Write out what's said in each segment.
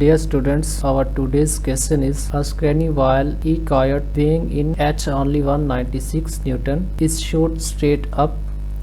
Dear students, our today's question is a screening while E coyote weighing in at only 196 Newton is shot straight up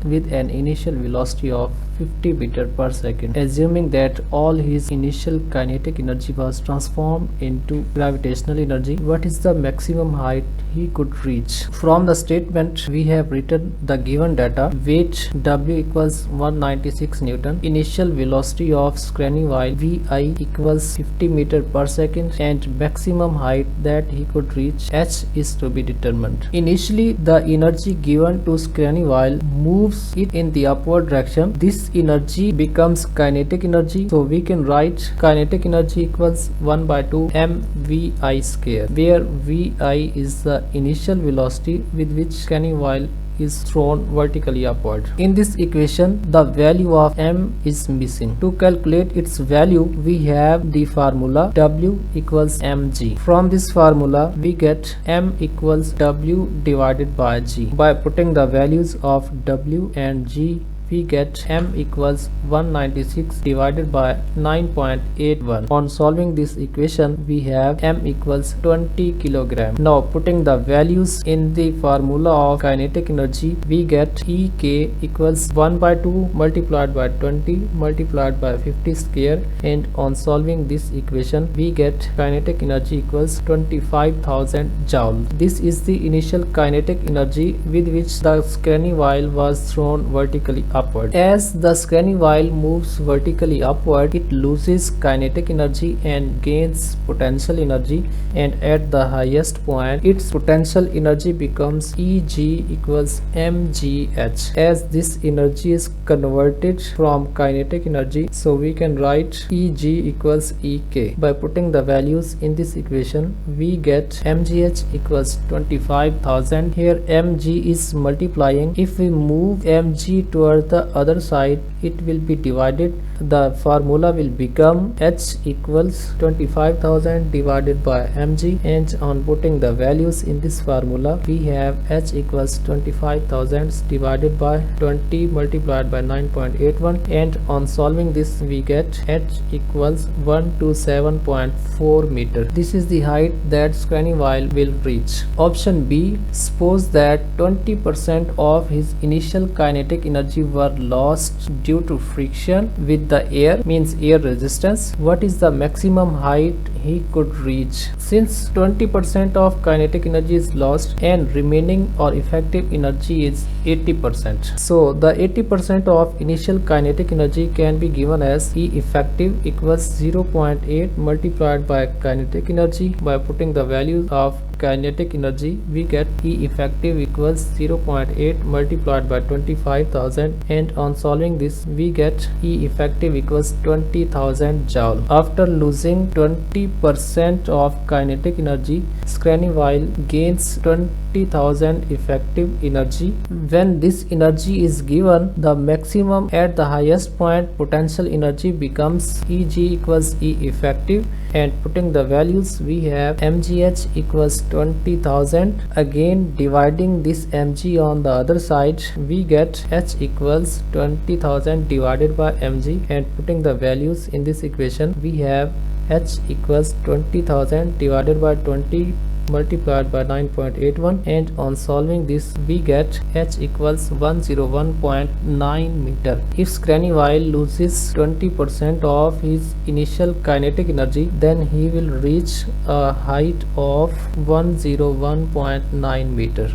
with an initial velocity of 50 meter per second, assuming that all his initial kinetic energy was transformed into gravitational energy. What is the maximum height he could reach? From the statement we have written the given data: weight W equals 196 Newton, initial velocity of screening while Vi equals 50 meter per second, and maximum height that he could reach H is to be determined. Initially, the energy given to screening while moves it in the upward direction. This energy becomes kinetic energy, so we can write kinetic energy equals 1 by 2 mvi square, where Vi is the initial velocity with which screening while is thrown vertically upward. In this equation, the value of m is missing. To calculate its value, we have the formula W equals mg. From this formula, we get m equals W divided by g. By putting the values of W and g, we get m equals 196 divided by 9.81. On solving this equation, we have m equals 20 kilogram. Now putting the values in the formula of kinetic energy, we get Ek equals 1 by 2 multiplied by 20 multiplied by 50 square, and on solving this equation, we get kinetic energy equals 25,000 joule. This is the initial kinetic energy with which the screening while was thrown vertically upward. As the screening while moves vertically upward, it loses kinetic energy and gains potential energy, and at the highest point, its potential energy becomes Eg equals mgh. As this energy is converted from kinetic energy, so we can write Eg equals Ek. By putting the values in this equation, we get mgh equals 25,000. Here mg is multiplying. If we move mg toward the other side, it will be divided. The formula will become H equals 25,000 divided by mg, and on putting the values in this formula, we have H equals 25,000 divided by 20 multiplied by 9.81, and on solving this, we get H equals 127.4 meter. This is the height that screening while will reach. Option B: suppose that 20% of his initial kinetic energy were lost due to friction with the air, means air resistance. What is the maximum height he could reach? Since 20% of kinetic energy is lost and remaining or effective energy is 80%, so the 80% of initial kinetic energy can be given as E effective equals 0.8 multiplied by kinetic energy. By putting the values of kinetic energy, we get E effective equals 0.8 multiplied by 25,000, and on solving this, we get E effective equals 20,000 joule. After losing 20% of kinetic energy, screening while gains 20,000 effective energy. When this energy is given, the maximum at the highest point potential energy becomes Eg equals E effective, and putting the values, we have mgh equals 20,000. Again dividing this mg on the other side, we get H equals 20,000 divided by mg, and putting the values in this equation, we have H equals 20,000 divided by 20 multiplied by 9.81, and on solving this, we get H equals 101.9 meter. If screening while loses 20% of his initial kinetic energy, then he will reach a height of 101.9 meter.